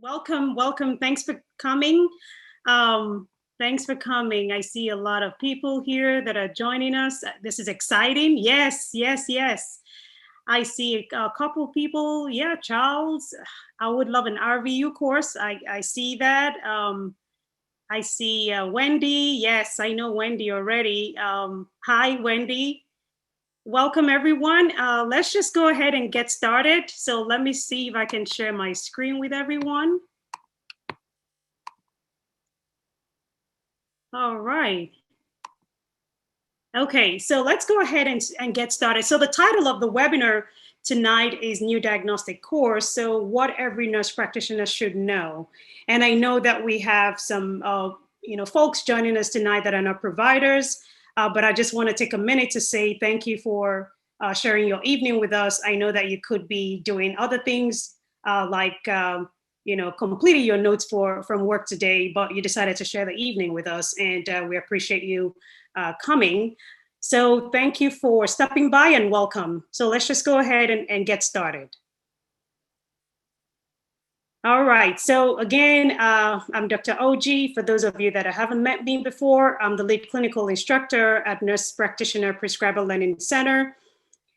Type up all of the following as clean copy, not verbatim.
Welcome, welcome. Thanks for coming. Um, Thanks for coming. I see a lot of people here that are joining us. This is exciting. Yes, yes, yes. I see a couple people. Yeah, Charles. I would love an RVU course. I see that. I see Wendy. Yes, I know Wendy already. Hi, Wendy. Welcome, everyone. Let's just go ahead and get started. So let me see if I can share my screen with everyone. All right. Okay, so let's go ahead and get started. So the title of the webinar tonight is New Diagnostic Course. So what every nurse practitioner should know. And I know that we have some folks joining us tonight that are not providers, but I just want to take a minute to say thank you for sharing your evening with us. I know that you could be doing other things completing your notes from work today, but you decided to share the evening with us, and we appreciate you coming. So thank you for stopping by and welcome. So let's just go ahead and get started. All right, so again, I'm Dr. OG. For those of you that haven't met me before, I'm the lead clinical instructor at Nurse Practitioner Prescriber Learning Center.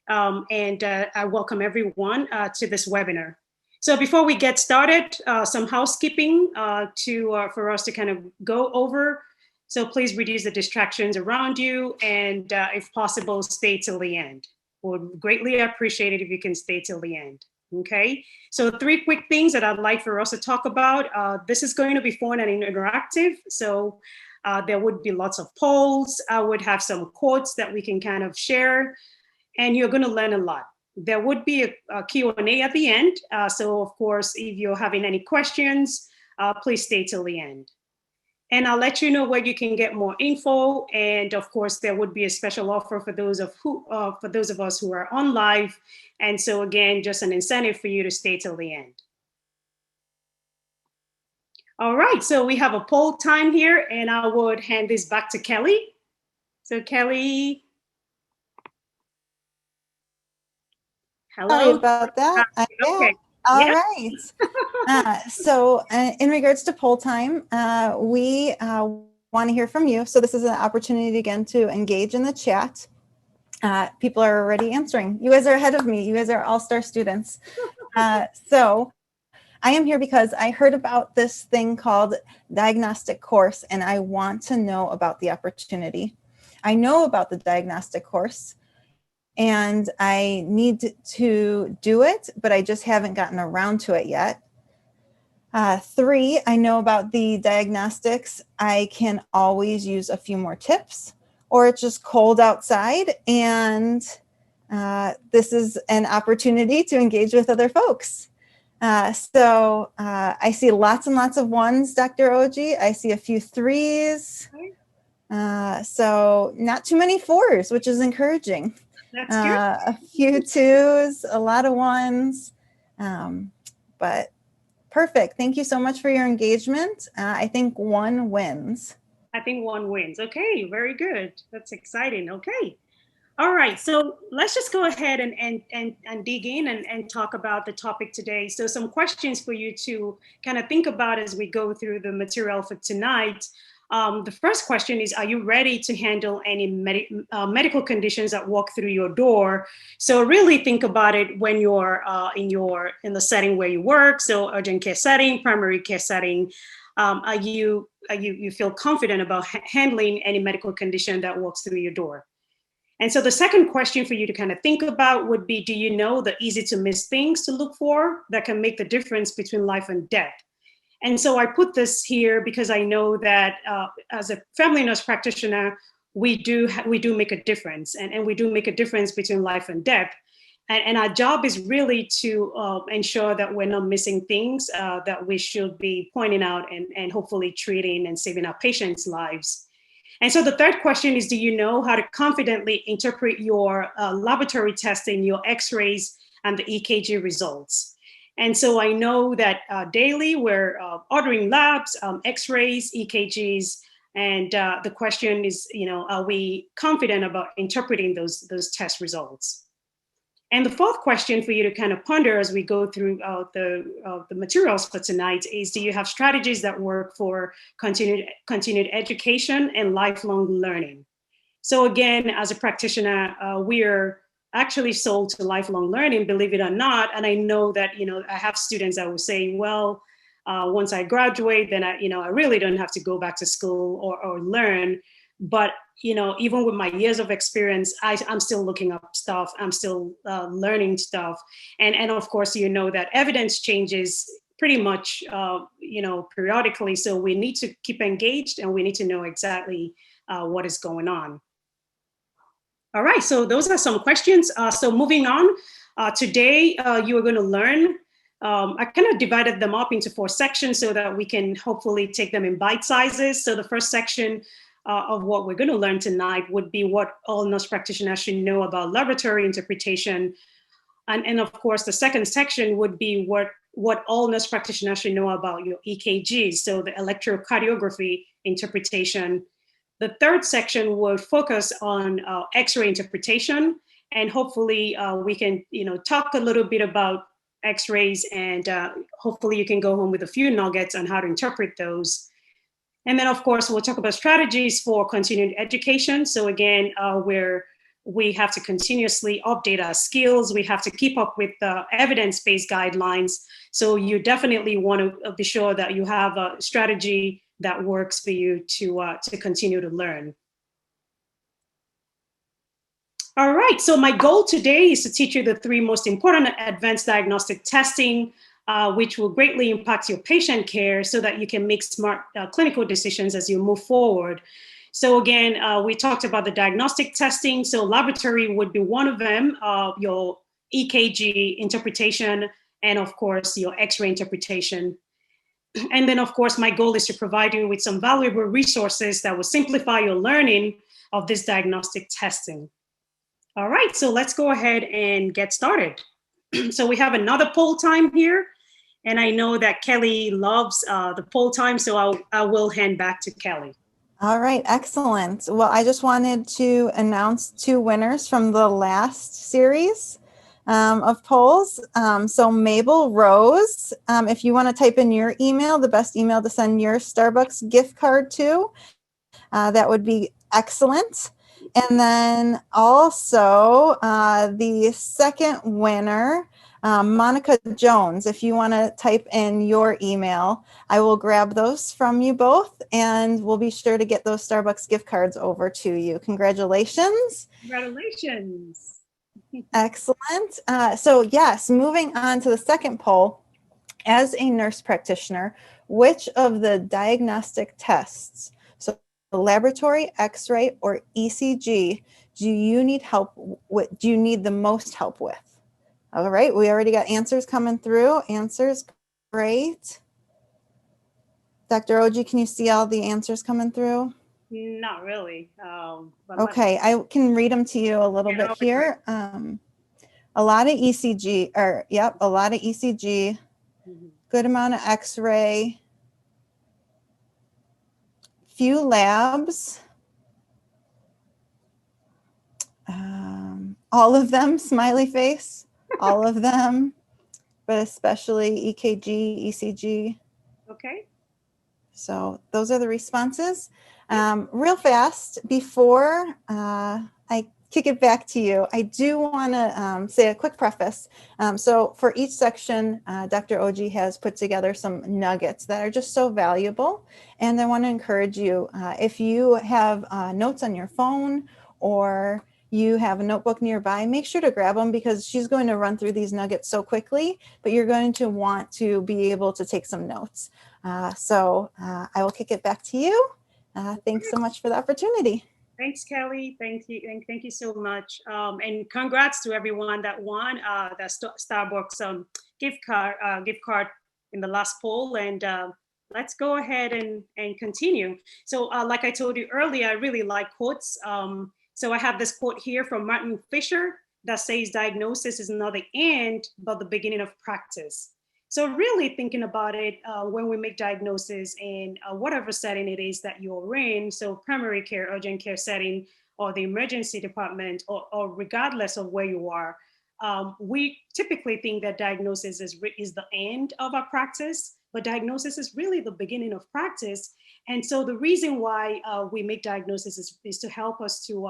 And I welcome everyone to this webinar. So before we get started, some housekeeping for us to kind of go over. So please reduce the distractions around you, and if possible, stay till the end. Would greatly appreciate it if you can stay till the end. Okay, so 3 quick things that I'd like for us to talk about. This is going to be fun and interactive. So there would be lots of polls. I would have some quotes that we can kind of share, and you're going to learn a lot. There would be a Q&A at the end. So of course, if you're having any questions, please stay till the end. And I'll let you know where you can get more info. And of course, there would be a special offer for those of us who are on live. And so again, just an incentive for you to stay till the end. All right, so we have a poll time here, and I would hand this back to Kelly. So Kelly. Hello. Sorry about that. Okay. All right. So in regards to poll time, we want to hear from you. So this is an opportunity again to engage in the chat. People are already answering. You guys are ahead of me. You guys are all-star students. So I am here because I heard about this thing called diagnostic course, and I want to know about the opportunity. I know about the diagnostic course, and I need to do it, but I just haven't gotten around to it yet. 3, I know about the diagnostics. I can always use a few more tips, or it's just cold outside, and this is an opportunity to engage with other folks. So I see lots and lots of 1s, Dr. OG. I see a few 3s. So not too many 4s, which is encouraging. That's good. A few 2s, a lot of 1s, but perfect. Thank you so much for your engagement. I think 1 wins. I think 1 wins. Okay, very good. That's exciting. Okay. All right, so let's just go ahead and dig in and talk about the topic today. So some questions for you to kind of think about as we go through the material for tonight. The first question is, are you ready to handle any medical conditions that walk through your door? So really think about it when you're in the setting where you work. So urgent care setting, primary care setting. Are you feel confident about handling any medical condition that walks through your door? And so the second question for you to kind of think about would be, do you know the easy to miss things to look for that can make the difference between life and death? And so I put this here because I know that as a family nurse practitioner, we do make a difference, and we do make a difference between life and death. And our job is really to ensure that we're not missing things that we should be pointing out and hopefully treating and saving our patients' lives. And so the third question is, do you know how to confidently interpret your laboratory testing, your x-rays, and the EKG results? And so I know that daily we're ordering labs, x-rays, EKGs, and the question is, are we confident about interpreting those test results? And the fourth question for you to kind of ponder as we go through the materials for tonight is, do you have strategies that work for continued education and lifelong learning? So again, as a practitioner, we're actually sold to lifelong learning, believe it or not. And I know that, I have students that will say, well, once I graduate, then I really don't have to go back to school or learn. But even with my years of experience, I'm still looking up stuff. I'm still learning stuff, and of course, that evidence changes pretty much, periodically. So we need to keep engaged, and we need to know exactly what is going on. All right, so those are some questions. So moving on, today you are going to learn. I kind of divided them up into 4 sections so that we can hopefully take them in bite sizes. So the first section of what we're going to learn tonight would be what all nurse practitioners should know about laboratory interpretation. And of course, the second section would be what all nurse practitioners should know about your EKGs, so the electrocardiography interpretation. The third section would focus on X-ray interpretation, and hopefully we can, talk a little bit about X-rays, and hopefully you can go home with a few nuggets on how to interpret those. And then, of course, we'll talk about strategies for continued education. So again, where we have to continuously update our skills, we have to keep up with the evidence-based guidelines. So you definitely want to be sure that you have a strategy that works for you to continue to learn. All right, so my goal today is to teach you the 3 most important advanced diagnostic testing, which will greatly impact your patient care so that you can make smart clinical decisions as you move forward. So again, we talked about the diagnostic testing. So laboratory would be one of them, your EKG interpretation, and of course, your X-ray interpretation. And then, of course, my goal is to provide you with some valuable resources that will simplify your learning of this diagnostic testing. All right, so let's go ahead and get started. So we have another poll time here, and I know that Kelly loves the poll time, so I will hand back to Kelly. All right, excellent. Well, I just wanted to announce 2 winners from the last series of polls. So Mabel Rose, if you want to type in your email, the best email to send your Starbucks gift card to, that would be excellent. And then also the second winner, Monica Jones, if you want to type in your email, I will grab those from you both, and we'll be sure to get those Starbucks gift cards over to you. Congratulations. Congratulations. Excellent. So yes, moving on to the second poll. As a nurse practitioner, which of the diagnostic tests, so laboratory, X-ray, or ECG, do you need help with? Do you need the most help with? All right, we already got answers coming through. Answers, great. Dr. Oji, can you see all the answers coming through? Not really. Okay, I can read them to you a little bit here. A lot of ECG, a lot of ECG, good amount of X-ray, few labs, all of them, smiley face, all of them, but especially EKG, ECG. Okay. So those are the responses. Real fast, before I kick it back to you, I do want to say a quick preface. So for each section, Dr. Oji has put together some nuggets that are just so valuable. And I want to encourage you, if you have notes on your phone or you have a notebook nearby, make sure to grab them, because she's going to run through these nuggets so quickly, but you're going to want to be able to take some notes. So I will kick it back to you. Thanks so much for the opportunity. Thanks, Kelly. Thank you. And thank you so much. And congrats to everyone that won the Starbucks gift card in the last poll. And let's go ahead and continue. So like I told you earlier, I really like quotes. So I have this quote here from Martin Fisher that says, diagnosis is not the end, but the beginning of practice. So really thinking about it, when we make diagnosis in whatever setting it is that you're in, so primary care, urgent care setting, or the emergency department, or regardless of where you are, we typically think that diagnosis is the end of our practice, but diagnosis is really the beginning of practice. And so the reason why we make diagnosis is to help us to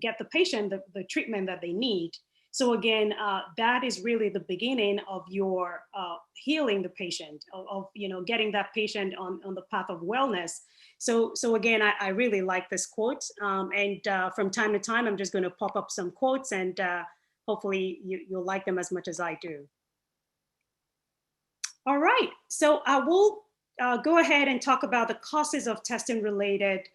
get the patient the treatment that they need. So again, that is really the beginning of your healing the patient, of getting that patient on the path of wellness. So again, I really like this quote, and from time to time, I'm just going to pop up some quotes, and hopefully you'll like them as much as I do. All right, so I will go ahead and talk about the causes of testing related.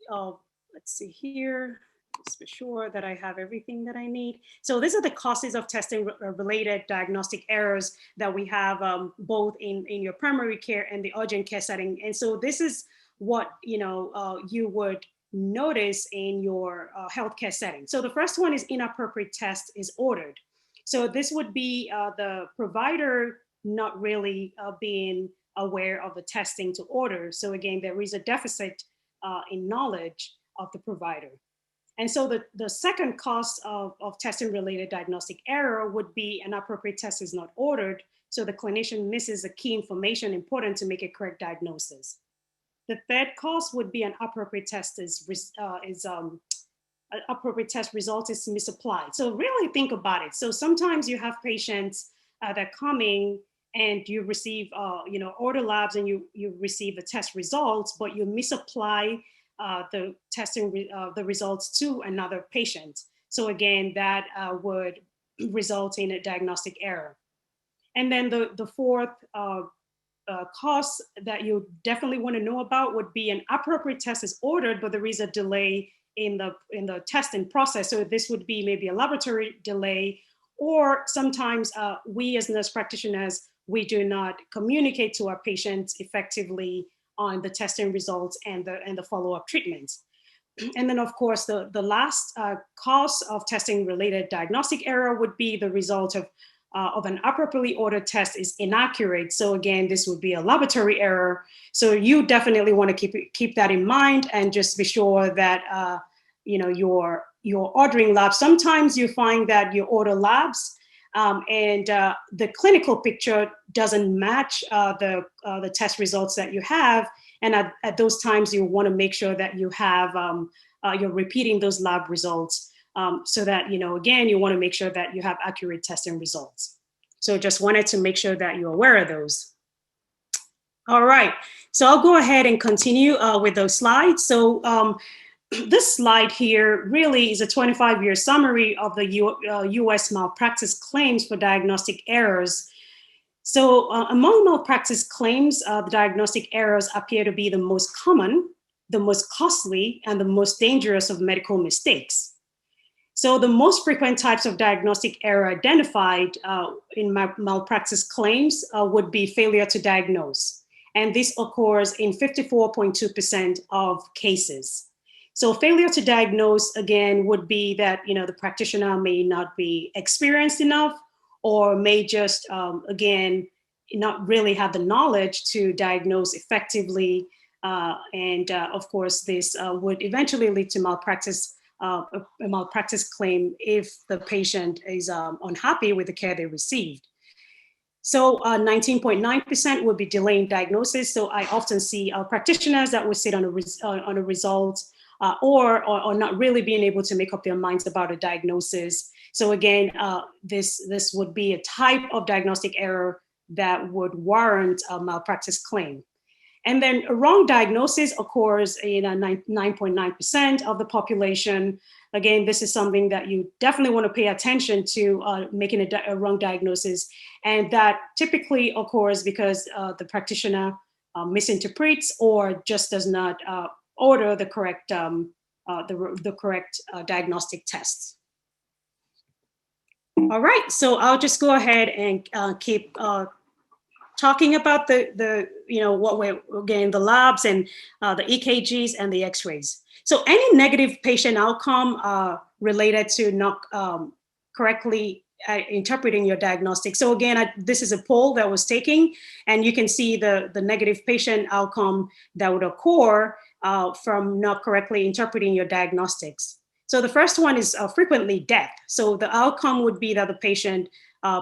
Let's see here, just be sure that I have everything that I need. So these are the causes of testing related diagnostic errors that we have both in your primary care and the urgent care setting. And so this is what you would notice in your healthcare setting. So the first one is inappropriate test is ordered. So this would be the provider not really being aware of the testing to order. So again, there is a deficit in knowledge of the provider. And so the second cause of testing related diagnostic error would be an appropriate test is not ordered. So the clinician misses the key information important to make a correct diagnosis. The third cause would be an appropriate test appropriate test result is misapplied. So really think about it. So sometimes you have patients that come in and you receive, order labs and you receive the test results, but you misapply the testing, the results to another patient. So again, that would result in a diagnostic error. And then the fourth cause that you definitely want to know about would be an appropriate test is ordered, but there is a delay in the testing process. So this would be maybe a laboratory delay, or sometimes we as nurse practitioners, we do not communicate to our patients effectively on the testing results and the follow-up treatments. And then of course, the last cause of testing related diagnostic error would be the result of an appropriately ordered test is inaccurate. So again, this would be a laboratory error. So you definitely want to keep that in mind and just be sure that you're ordering labs. Sometimes you find that you order labs and the clinical picture doesn't match the test results that you have. And at those times, you want to make sure that you have you're repeating those lab results. So that, again, you want to make sure that you have accurate testing results. So just wanted to make sure that you're aware of those. All right, so I'll go ahead and continue with those slides. So this slide here really is a 25-year summary of the US malpractice claims for diagnostic errors. So among malpractice claims, the diagnostic errors appear to be the most common, the most costly, and the most dangerous of medical mistakes. So the most frequent types of diagnostic error identified in malpractice claims would be failure to diagnose. And this occurs in 54.2% of cases. So failure to diagnose, again, would be that the practitioner may not be experienced enough or may just, again, not really have the knowledge to diagnose effectively. And of course, this would eventually lead to malpractice, a malpractice claim if the patient is unhappy with the care they received. So 19.9% would be delaying diagnosis. So I often see practitioners that will sit on a result or not really being able to make up their minds about a diagnosis. So again, this would be a type of diagnostic error that would warrant a malpractice claim. And then a wrong diagnosis occurs in 9.9% of the population. Again, this is something that you definitely want to pay attention to, making a wrong diagnosis. And that typically occurs because the practitioner misinterprets or just does not order the correct diagnostic tests. All right, so I'll just go ahead and keep talking about what we're getting, the labs and the EKGs and the X-rays. So any negative patient outcome related to not correctly interpreting your diagnostic. So again, this is a poll that was taken, and you can see the negative patient outcome that would occur from not correctly interpreting your diagnostics. So the first one is frequently death. So the outcome would be that the patient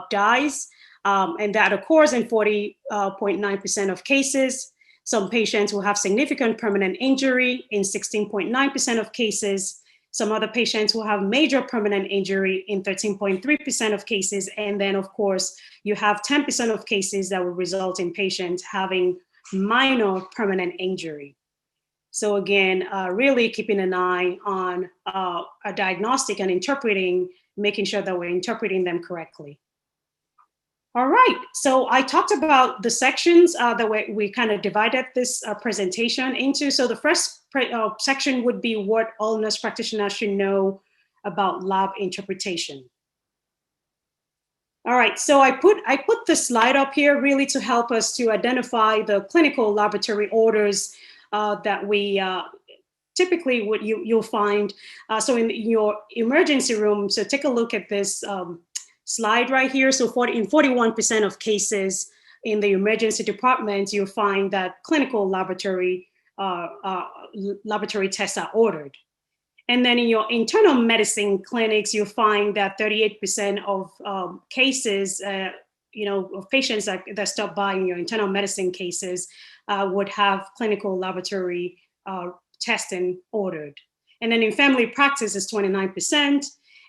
dies, and that occurs in 40.9% of cases. Some patients will have significant permanent injury in 16.9% of cases. Some other patients will have major permanent injury in 13.3% of cases. And then, of course, you have 10% of cases that will result in patients having minor permanent injury. So again, really keeping an eye on a diagnostic and interpreting, making sure that we're interpreting them correctly. All right, so I talked about the sections that we kind of divided this presentation into. So the first section would be what all nurse practitioners should know about lab interpretation. All right, so I put this slide up here really to help us to identify the clinical laboratory orders that we typically you'll find. So in your emergency room, so take a look at this slide right here. So in 41% of cases in the emergency department, you'll find that clinical laboratory tests are ordered. And then in your internal medicine clinics, you'll find that 38% of cases, of patients that stop by in your internal medicine cases would have clinical laboratory testing ordered. And then in family practice is 29%.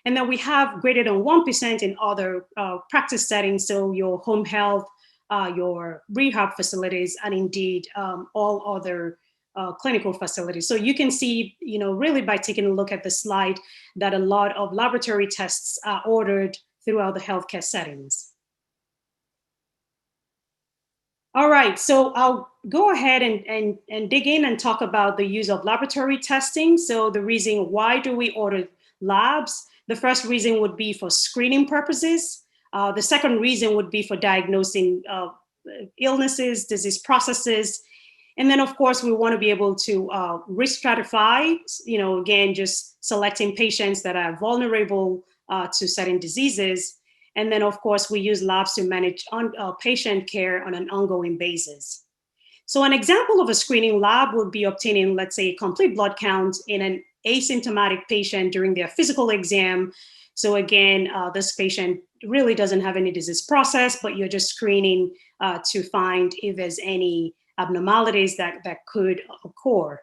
And then we have greater than 1% in other practice settings. So your home health, your rehab facilities, and indeed all other clinical facilities. So you can see, really by taking a look at the slide that a lot of laboratory tests are ordered throughout the healthcare settings. All right, so I'll go ahead and dig in and talk about the use of laboratory testing. So the reason why do we order labs? The first reason would be for screening purposes. The second reason would be for diagnosing illnesses, disease processes. And then, of course, we want to be able to risk stratify, again, just selecting patients that are vulnerable to certain diseases. And then, of course, we use labs to manage patient care on an ongoing basis. So an example of a screening lab would be obtaining, let's say, a complete blood count in an asymptomatic patient during their physical exam. So again, this patient really doesn't have any disease process, but you're just screening to find if there's any abnormalities that could occur.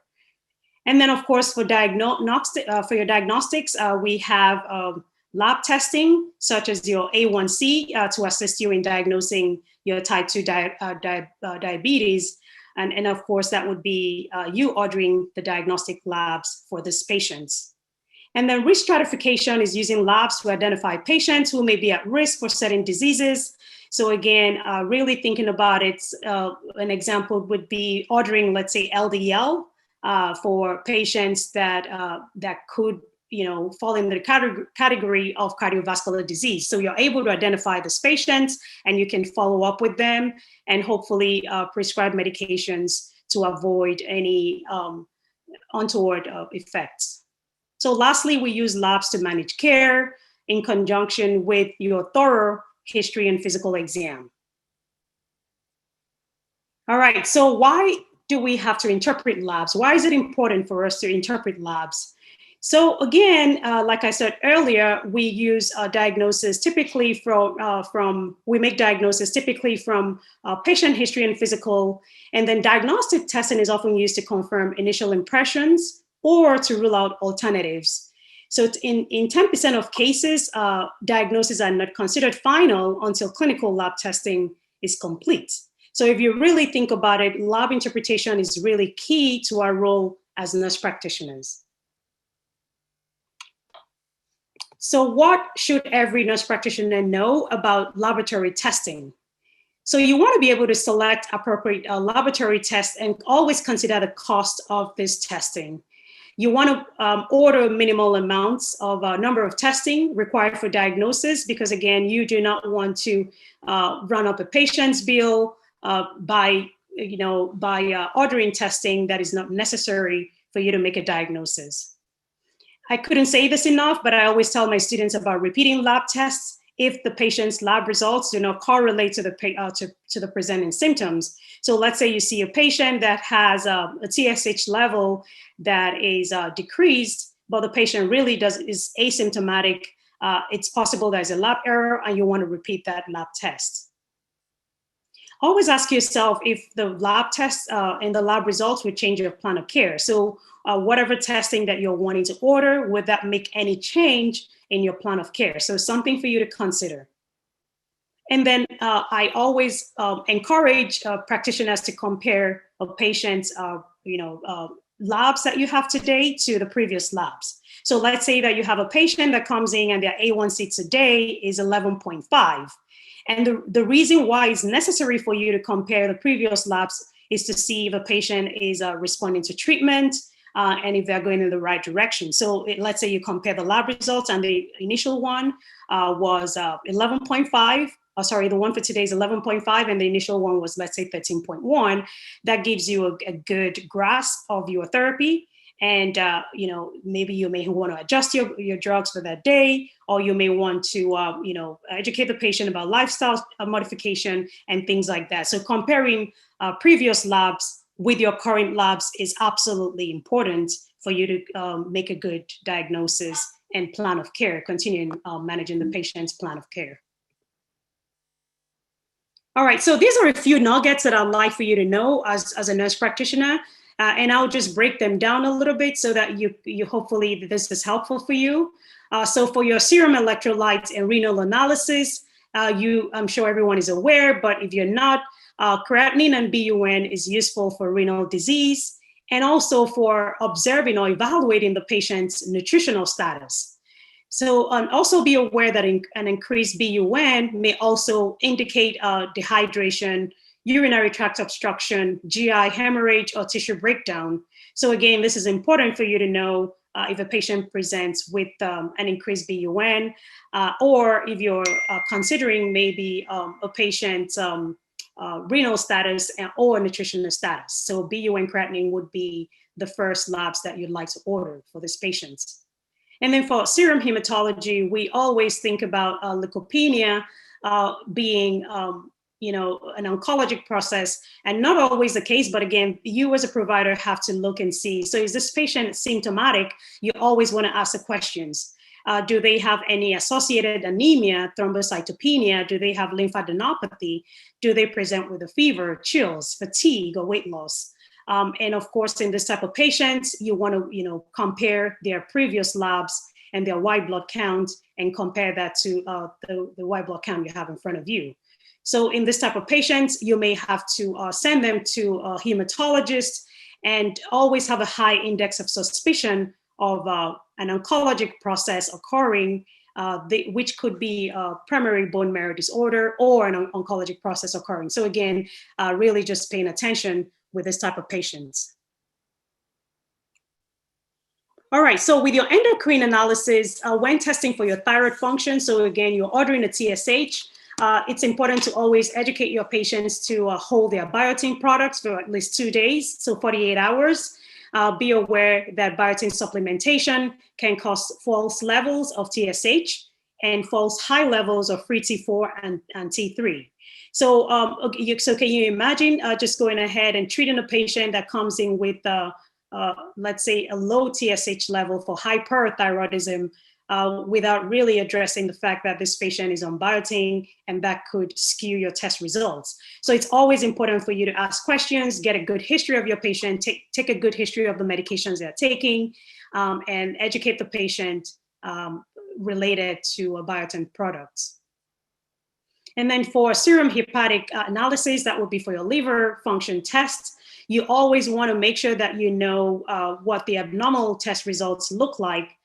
And then, of course, for your diagnostics, we have lab testing, such as your A1C, to assist you in diagnosing your type 2 diabetes. And of course, that would be you ordering the diagnostic labs for these patients. And then risk stratification is using labs to identify patients who may be at risk for certain diseases. So again, really thinking about it, an example would be ordering, let's say, LDL for patients that could fall in the category of cardiovascular disease. So you're able to identify these patients and you can follow up with them and hopefully prescribe medications to avoid any untoward effects. So lastly, we use labs to manage care in conjunction with your thorough history and physical exam. All right, so why do we have to interpret labs? Why is it important for us to interpret labs? So again, like I said earlier, we use diagnosis typically we make diagnosis typically from patient history and physical, and then diagnostic testing is often used to confirm initial impressions or to rule out alternatives. So in 10% of cases, diagnoses are not considered final until clinical lab testing is complete. So if you really think about it, lab interpretation is really key to our role as nurse practitioners. So what should every nurse practitioner know about laboratory testing? So you want to be able to select appropriate laboratory tests and always consider the cost of this testing. You want to order minimal amounts of number of testing required for diagnosis, because again, you do not want to run up a patient's bill by ordering testing that is not necessary for you to make a diagnosis. I couldn't say this enough, but I always tell my students about repeating lab tests if the patient's lab results do not correlate to the presenting symptoms. So let's say you see a patient that has a TSH level that is decreased, but the patient really is asymptomatic, it's possible there's a lab error and you want to repeat that lab test. Always ask yourself if the lab test and the lab results would change your plan of care. So whatever testing that you're wanting to order, would that make any change in your plan of care? So something for you to consider. And then I always encourage practitioners to compare a patient's labs that you have today to the previous labs. So let's say that you have a patient that comes in and their A1C today is 11.5. And the reason why it's necessary for you to compare the previous labs is to see if a patient is responding to treatment and if they're going in the right direction. So let's say you compare the lab results, and the initial one was 11.5. Sorry, the one for today is 11.5, and the initial one was, let's say, 13.1. That gives you a good grasp of your therapy. And, maybe you may want to adjust your drugs for that day, or you may want to, educate the patient about lifestyle modification and things like that. So comparing previous labs with your current labs is absolutely important for you to make a good diagnosis and plan of care, continuing managing the patient's plan of care. All right, so these are a few nuggets that I'd like for you to know as a nurse practitioner. And I'll just break them down a little bit so that you hopefully this is helpful for you. So for your serum electrolytes and renal analysis, I'm sure everyone is aware, but if you're not, creatinine and BUN is useful for renal disease and also for observing or evaluating the patient's nutritional status. So also be aware that an increased BUN may also indicate dehydration, urinary tract obstruction, GI hemorrhage, or tissue breakdown. So again, this is important for you to know if a patient presents with an increased BUN, or if you're considering maybe a patient's renal status or nutritional status. So BUN creatinine would be the first labs that you'd like to order for this patient. And then for serum hematology, we always think about leukopenia being an oncologic process, and not always the case, but again, you as a provider have to look and see. So is this patient symptomatic? You always want to ask the questions. Do they have any associated anemia, thrombocytopenia? Do they have lymphadenopathy? Do they present with a fever, chills, fatigue, or weight loss? And of course, in this type of patients, you want to compare their previous labs and their white blood count and compare that to the white blood count you have in front of you. So in this type of patients, you may have to send them to a hematologist and always have a high index of suspicion of an oncologic process occurring, which could be a primary bone marrow disorder or an oncologic process occurring. So again, really just paying attention with this type of patients. All right, so with your endocrine analysis, when testing for your thyroid function, so again, you're ordering a TSH, it's important to always educate your patients to hold their biotin products for at least 2 days, so 48 hours. Be aware that biotin supplementation can cause false levels of TSH and false high levels of free T4 and T3. So, so can you imagine just going ahead and treating a patient that comes in with, let's say, a low TSH level for hyperthyroidism, without really addressing the fact that this patient is on biotin, and that could skew your test results. So it's always important for you to ask questions, get a good history of your patient, take a good history of the medications they're taking, and educate the patient related to biotin products. And then for serum hepatic analysis, that would be for your liver function tests. You always want to make sure that you know what the abnormal test results look like.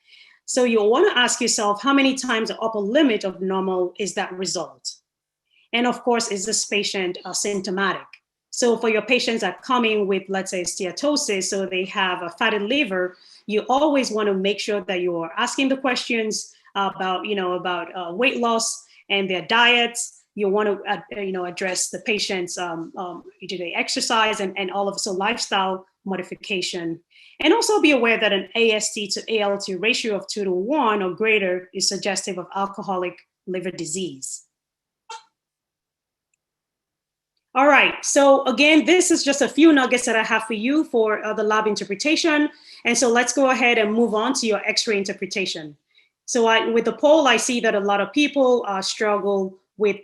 So you'll want to ask yourself, how many times the upper limit of normal is that result? And of course, is this patient symptomatic? So for your patients that come in with, let's say, steatosis, so they have a fatty liver, you always want to make sure that you are asking the questions about, about weight loss and their diets. You want to, address the patient's, do they exercise and all of so lifestyle modification. And also be aware that an AST to ALT ratio of 2 to 1 or greater is suggestive of alcoholic liver disease. All right, so again, this is just a few nuggets that I have for you for the lab interpretation. And so let's go ahead and move on to your X-ray interpretation. So with the poll, I see that a lot of people struggle with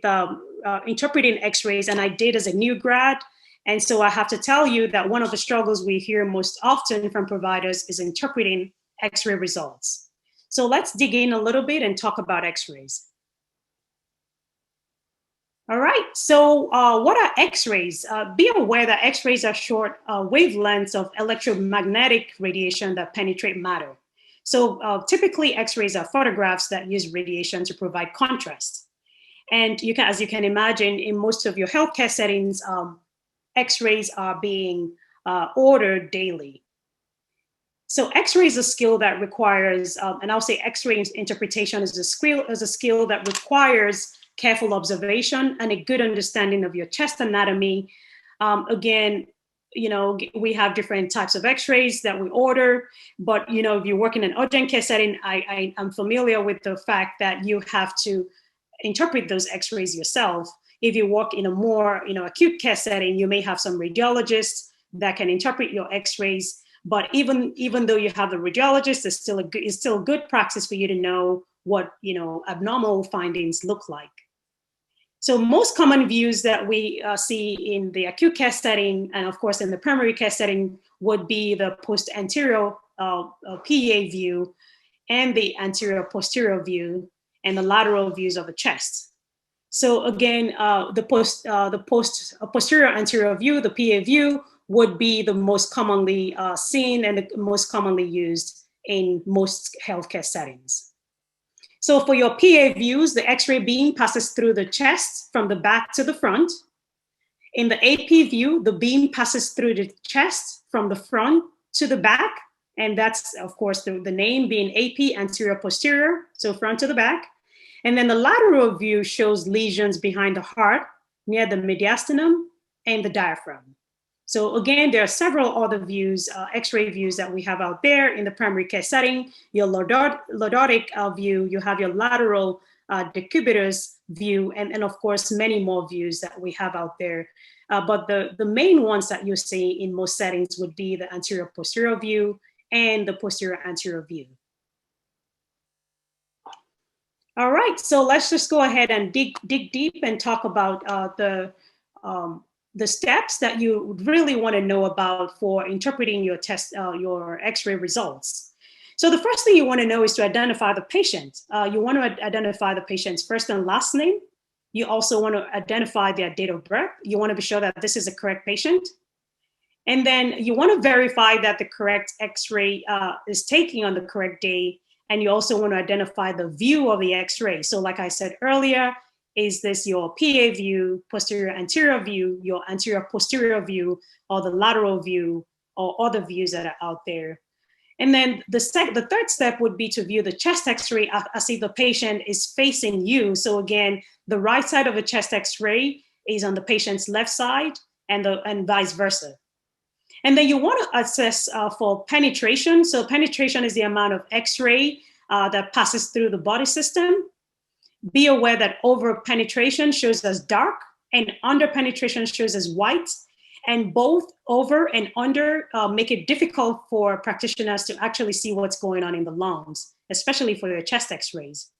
interpreting X-rays, and I did as a new grad. And so I have to tell you that one of the struggles we hear most often from providers is interpreting X-ray results. So let's dig in a little bit and talk about X-rays. All right, so what are X-rays? Be aware that X-rays are short wavelengths of electromagnetic radiation that penetrate matter. So typically X-rays are photographs that use radiation to provide contrast. And you can, as you can imagine, in most of your healthcare settings, X-rays are being ordered daily. So X-ray is a skill that requires, and I'll say X-ray interpretation is a skill that requires careful observation and a good understanding of your chest anatomy. Again, you know, we have different types of X-rays that we order, but you know, if you work in an urgent care setting, I'm familiar with the fact that you have to interpret those X-rays yourself. If you work in a more, you know, acute care setting, you may have some radiologists that can interpret your X-rays. But even though you have the radiologist, it's still a good practice for you to know what, you know, abnormal findings look like. So most common views that we see in the acute care setting, and of course in the primary care setting, would be the post-anterior PA view and the anterior-posterior view and the lateral views of the chest. So again, the posterior anterior view, the PA view, would be the most commonly seen and the most commonly used in most healthcare settings. So for your PA views, the X-ray beam passes through the chest from the back to the front. In the AP view, the beam passes through the chest from the front to the back. And that's, of course, the name being AP, anterior posterior, so front to the back. And then the lateral view shows lesions behind the heart, near the mediastinum and the diaphragm. So again, there are several other views, X-ray views that we have out there in the primary care setting. Your lordotic view, you have your lateral decubitus view, and of course, many more views that we have out there. But the main ones that you see in most settings would be the anterior posterior view and the posterior anterior view. All right, so let's just go ahead and dig deep and talk about the steps that you really want to know about for interpreting your your X-ray results. So the first thing you want to know is to identify the patient. You want to identify the patient's first and last name. You also want to identify their date of birth. You want to be sure that this is a correct patient. And then you want to verify that the correct X-ray is taken on the correct day. And you also want to identify the view of the X-ray. So like I said earlier, is this your PA view, posterior anterior view, your anterior posterior view, or the lateral view, or other views that are out there? And then the third step would be to view the chest X-ray as if the patient is facing you. So again, the right side of a chest X-ray is on the patient's left side, and vice versa. And then you want to assess for penetration. So penetration is the amount of X-ray that passes through the body system. Be aware that over penetration shows as dark and under penetration shows as white. And both over and under make it difficult for practitioners to actually see what's going on in the lungs, especially for your chest X-rays.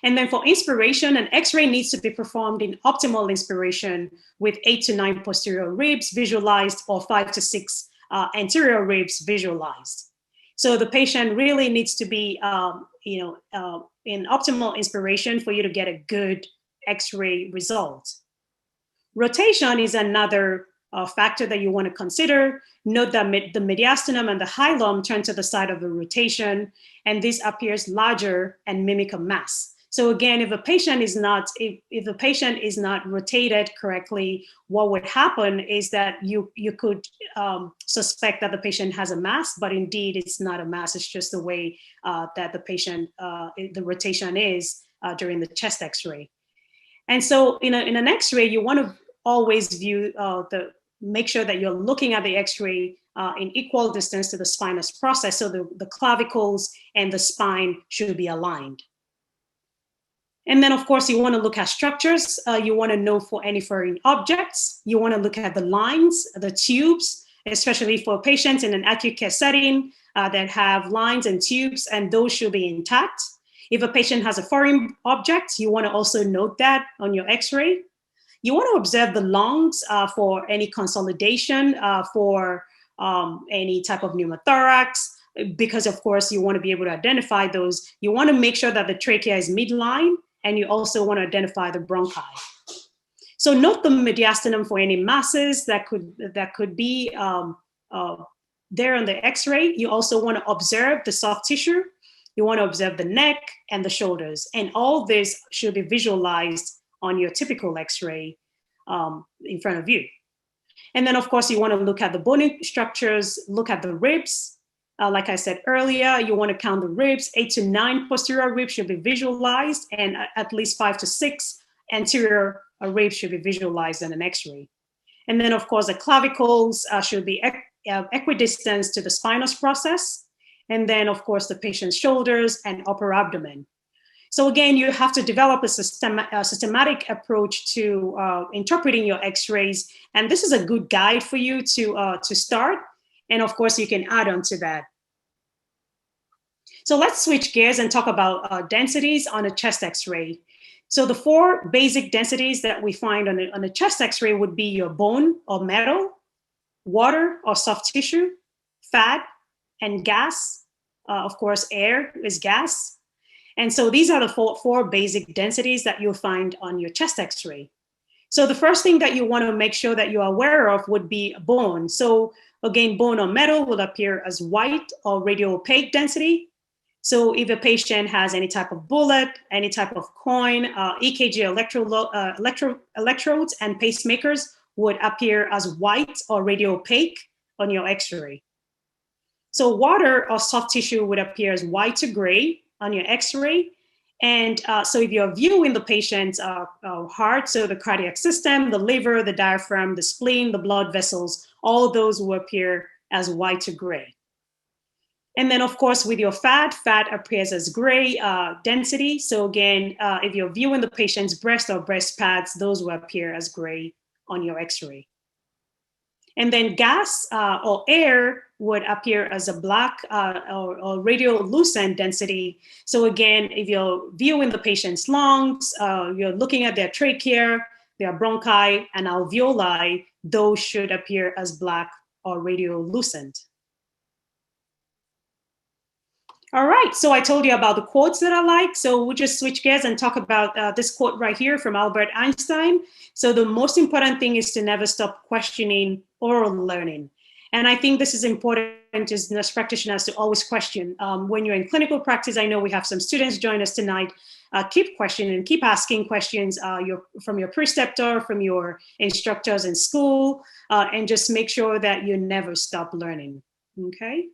And then for inspiration, an X-ray needs to be performed in optimal inspiration with 8 to 9 posterior ribs visualized or 5 to 6 anterior ribs visualized. So the patient really needs to be, in optimal inspiration for you to get a good X-ray result. Rotation is another factor that you want to consider. Note that the mediastinum and the hilum turn to the side of the rotation, and this appears larger and mimic a mass. So again, if a patient is not, if the patient is not rotated correctly, what would happen is that you could suspect that the patient has a mass, but indeed it's not a mass. It's just the way that the patient, the rotation is during the chest X-ray. And so in an X-ray, you want to always view make sure that you're looking at the X-ray in equal distance to the spinous process. So the clavicles and the spine should be aligned. And then, of course, you want to look at structures. You want to know for any foreign objects. You want to look at the lines, the tubes, especially for patients in an acute care setting that have lines and tubes, and those should be intact. If a patient has a foreign object, you want to also note that on your x-ray. You want to observe the lungs for any consolidation, for any type of pneumothorax, because of course you want to be able to identify those. You want to make sure that the trachea is midline, and you also want to identify the bronchi. So note the mediastinum for any masses that could be there on the x-ray. You also want to observe the soft tissue. You want to observe the neck and the shoulders, and all this should be visualized on your typical x-ray in front of you. And then of course you want to look at the bony structures, look at the ribs. Like I said earlier, you want to count the ribs. 8 to 9 posterior ribs should be visualized, and at least 5 to 6 anterior ribs should be visualized in an x-ray. And then of course the clavicles should be equidistant to the spinous process. And then of course the patient's shoulders and upper abdomen. So again, you have to develop a systematic approach to interpreting your x-rays. And this is a good guide for you to start. And of course, you can add on to that. So let's switch gears and talk about densities on a chest x-ray. So the 4 basic densities that we find on a chest x-ray would be your bone or metal, water or soft tissue, fat, and gas. Of course, air is gas. And so these are the four basic densities that you'll find on your chest x-ray. So the first thing that you want to make sure that you're aware of would be bone. So again, bone or metal will appear as white or radiopaque density. So if a patient has any type of bullet, any type of coin, EKG electrodes and pacemakers would appear as white or radiopaque on your x-ray. So water or soft tissue would appear as white to gray on your x-ray. And so if you're viewing the patient's heart, so the cardiac system, the liver, the diaphragm, the spleen, the blood vessels, all those will appear as white to gray. And then of course with your fat appears as gray density. So again, if you're viewing the patient's breast or breast pads, those will appear as gray on your x-ray. And then gas or air would appear as a black or radiolucent density. So again, if you're viewing the patient's lungs, you're looking at their trachea, their bronchi, and alveoli, those should appear as black or radiolucent. All right, so I told you about the quotes that I like. So we'll just switch gears and talk about this quote right here from Albert Einstein. So the most important thing is to never stop questioning or learning. And I think this is important as nurse practitioners to always question. When you're in clinical practice, I know we have some students join us tonight. Keep questioning, keep asking questions from your preceptor, from your instructors in school, and just make sure that you never stop learning, okay?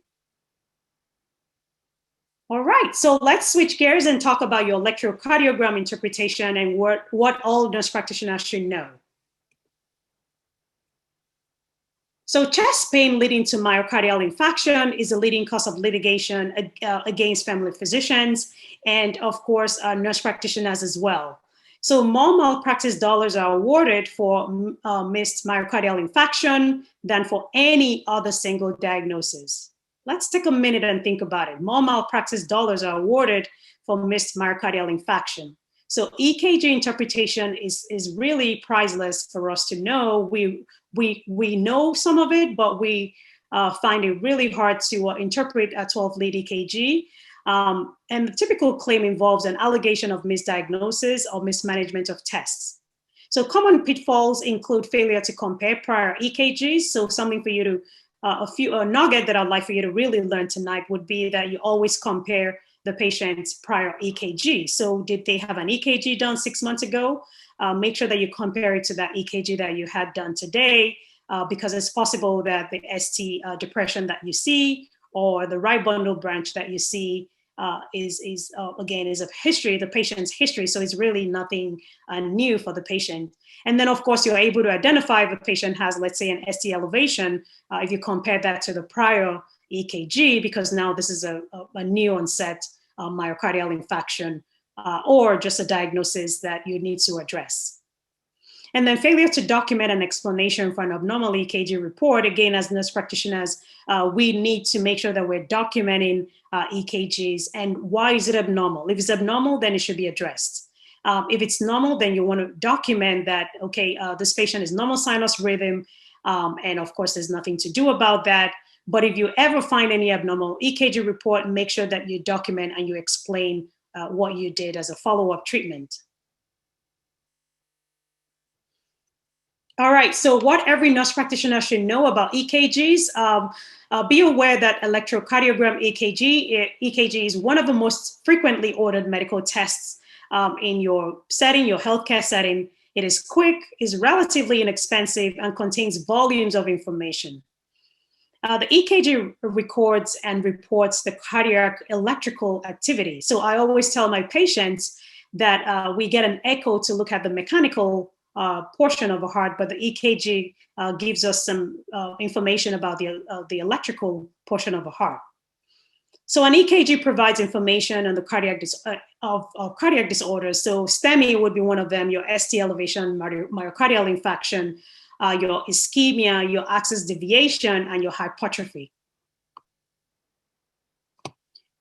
All right, so let's switch gears and talk about your electrocardiogram interpretation and what all nurse practitioners should know. So chest pain leading to myocardial infarction is a leading cause of litigation against family physicians and of course nurse practitioners as well. So more malpractice dollars are awarded for missed myocardial infarction than for any other single diagnosis. Let's take a minute and think about it. More malpractice dollars are awarded for missed myocardial infarction. So EKG interpretation is really priceless for us to know. We know some of it, but we find it really hard to interpret a 12-lead EKG. And the typical claim involves an allegation of misdiagnosis or mismanagement of tests. So common pitfalls include failure to compare prior EKGs. So something for you to a nugget that I'd like for you to really learn tonight would be that you always compare the patient's prior EKG. So did they have an EKG done 6 months ago? Make sure that you compare it to that EKG that you had done today, because it's possible that the ST depression that you see or the right bundle branch that you see is of history, the patient's history. So it's really nothing new for the patient. And then, of course, you're able to identify if the patient has, let's say, an ST elevation, if you compare that to the prior EKG, because now this is a new onset myocardial infarction or just a diagnosis that you need to address. And then failure to document an explanation for an abnormal EKG report. Again, as nurse practitioners, we need to make sure that we're documenting EKGs and why is it abnormal. If it's abnormal, then it should be addressed. If it's normal, then you want to document that, okay, this patient is normal sinus rhythm, and of course, there's nothing to do about that. But if you ever find any abnormal EKG report, make sure that you document and you explain what you did as a follow-up treatment. All right, so what every nurse practitioner should know about EKGs, be aware that electrocardiogram EKG is one of the most frequently ordered medical tests in your setting, your healthcare setting. It is quick, is relatively inexpensive, and contains volumes of information. The EKG records and reports the cardiac electrical activity. So I always tell my patients that we get an echo to look at the mechanical portion of a heart, but the EKG gives us some information about the electrical portion of a heart. So an EKG provides information on the cardiac disorders. So STEMI would be one of them: your ST elevation, myocardial infarction, your ischemia, your axis deviation, and your hypertrophy.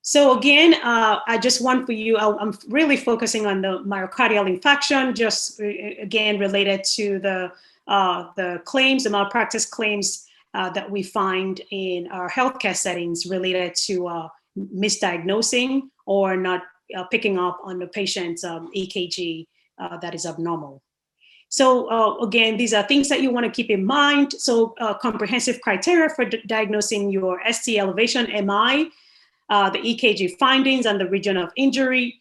So again, I just want for you, I'm really focusing on the myocardial infarction, just again related to the claims, the malpractice claims that we find in our healthcare settings related to misdiagnosing or not picking up on the patient's EKG that is abnormal. So again, these are things that you want to keep in mind. So comprehensive criteria for diagnosing your ST elevation, MI, the EKG findings, and the region of injury.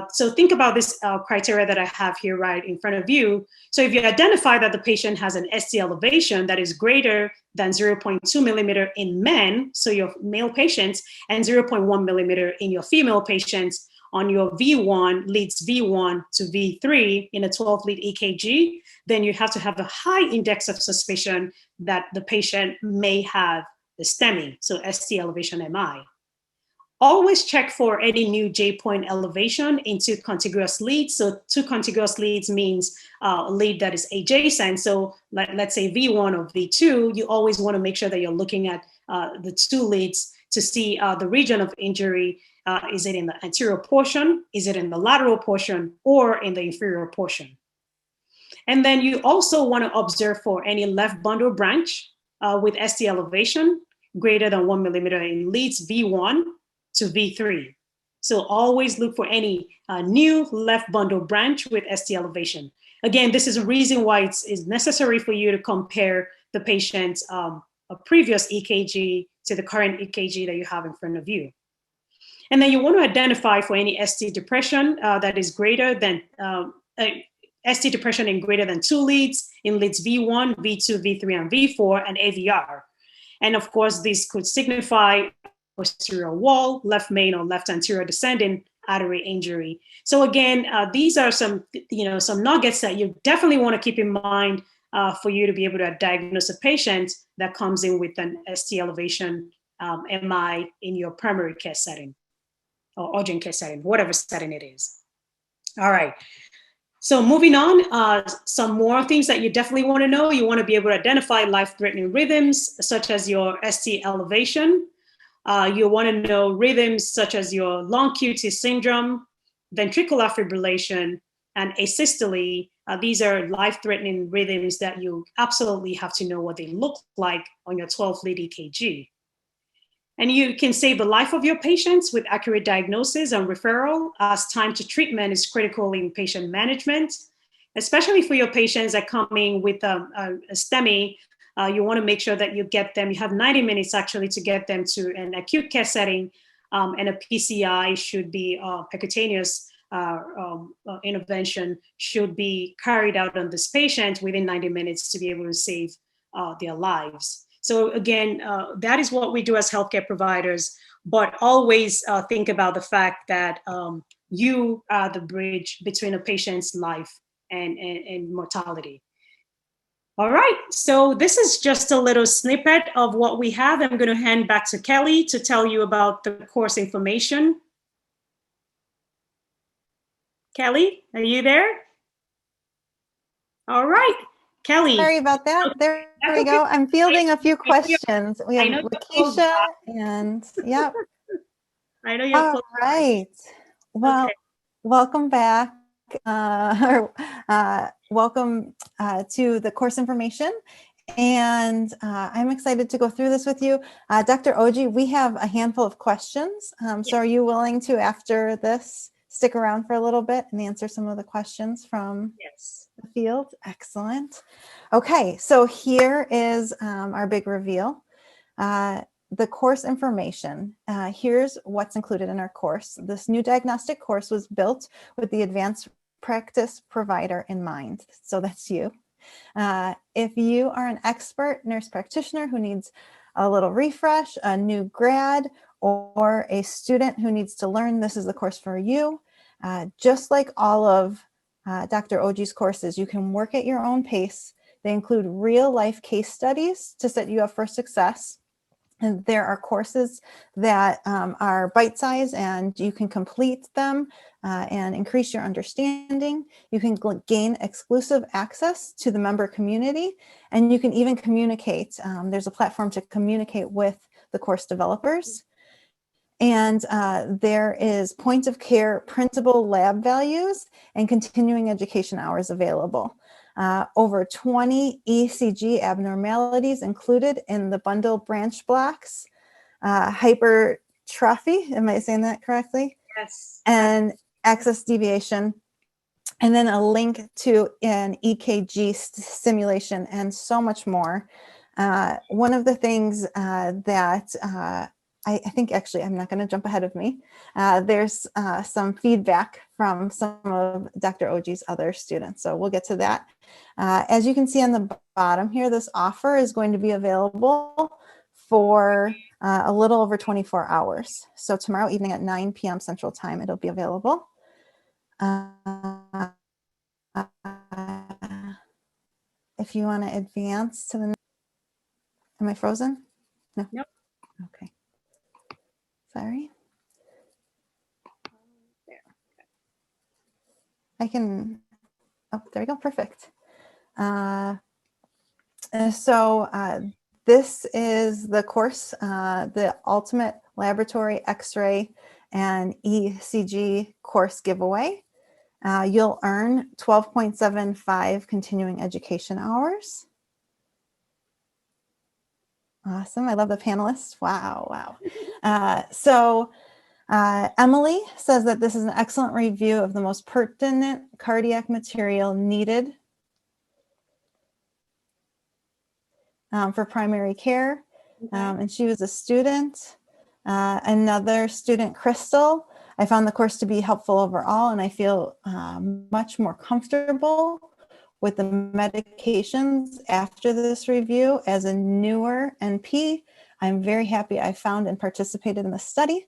So think about this criteria that I have here right in front of you. So if you identify that the patient has an ST elevation that is greater than 0.2 millimeter in men, so your male patients, and 0.1 millimeter in your female patients, on your V1 leads V1 to V3 in a 12-lead EKG, then you have to have a high index of suspicion that the patient may have the STEMI, so ST elevation MI. Always check for any new J-point elevation into contiguous leads. So two contiguous leads means a lead that is adjacent. So let's say V1 or V2, you always want to make sure that you're looking at the two leads to see the region of injury. Is it in the anterior portion? Is it in the lateral portion or in the inferior portion? And then you also want to observe for any left bundle branch with ST elevation greater than 1 millimeter in leads V1 to V3. So always look for any new left bundle branch with ST elevation. Again, this is a reason why it's necessary for you to compare the patient's previous EKG to the current EKG that you have in front of you. And then you want to identify for any ST depression that is greater than, ST depression in greater than 2 leads, in leads V1, V2, V3, and V4, and AVR. And of course, this could signify posterior wall, left main, or left anterior descending artery injury. So again, these are some nuggets that you definitely want to keep in mind for you to be able to diagnose a patient that comes in with an ST elevation MI in your primary care setting or urgent care setting, whatever setting it is. All right. So moving on, some more things that you definitely want to know. You want to be able to identify life-threatening rhythms, such as your ST elevation. You want to know rhythms such as your long QT syndrome, ventricular fibrillation, and asystole. These are life-threatening rhythms that you absolutely have to know what they look like on your 12-lead EKG. And you can save the life of your patients with accurate diagnosis and referral, as time to treatment is critical in patient management, especially for your patients that come in with a STEMI. You want to make sure that you get them, you have 90 minutes actually to get them to an acute care setting, and a PCI should be percutaneous intervention should be carried out on this patient within 90 minutes to be able to save their lives. So again, that is what we do as healthcare providers, but always think about the fact that you are the bridge between a patient's life and mortality. All right, so this is just a little snippet of what we have. I'm going to hand back to Kelly to tell you about the course information. Kelly, are you there? All right, Kelly. Sorry about that. There we go. I'm fielding a few questions. We have Lakeisha and yep. I know you're All close. right. Well, Okay. welcome back. Welcome to the course information. And I'm excited to go through this with you. Dr. Oji, we have a handful of questions. So are you willing to, after this, stick around for a little bit and answer some of the questions from the field? Excellent. Okay, so here is our big reveal. The course information. Here's what's included in our course. This new diagnostic course was built with the advanced practice provider in mind. So that's you. If you are an expert nurse practitioner who needs a little refresh, a new grad, or a student who needs to learn, this is the course for you. Just like all of Dr. Oji's courses, you can work at your own pace. They include real life case studies to set you up for success. And there are courses that are bite-sized and you can complete them and increase your understanding. You can gain exclusive access to the member community, and you can even communicate. There's a platform to communicate with the course developers. And there is point of care printable lab values and continuing education hours available. Over 20 ECG abnormalities included in the bundle branch blocks, hypertrophy, am I saying that correctly? Yes. And axis deviation, and then a link to an EKG simulation and so much more. One of the things that I think actually, I'm not going to jump ahead of me. There's some feedback from some of Dr. Oji's other students. So we'll get to that. As you can see on the bottom here, this offer is going to be available for a little over 24 hours. So tomorrow evening at 9 p.m. Central Time, it'll be available. If you want to advance to the next, am I frozen? No. Nope. Okay. Sorry. I can, oh, there we go, perfect. This is the course, the Ultimate Laboratory X-ray and ECG course giveaway. You'll earn 12.75 continuing education hours. Awesome, I love the panelists, wow. Emily says that this is an excellent review of the most pertinent cardiac material needed for primary care. And she was a student. Another student, Crystal, I found the course to be helpful overall, and I feel much more comfortable with the medications after this review. As a newer NP, I'm very happy I found and participated in the study.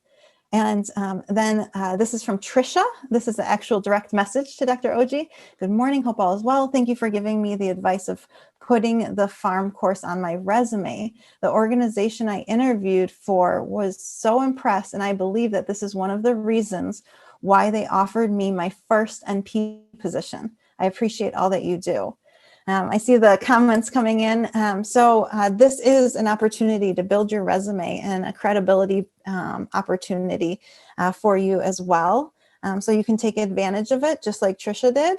And then this is from Trisha. This is the actual direct message to Dr. Oji. Good morning, hope all is well. Thank you for giving me the advice of putting the farm course on my resume. The organization I interviewed for was so impressed, and I believe that this is one of the reasons why they offered me my first NP position. I appreciate all that you do. I see the comments coming in. This is an opportunity to build your resume and a credibility opportunity for you as well. So you can take advantage of it just like Trisha did.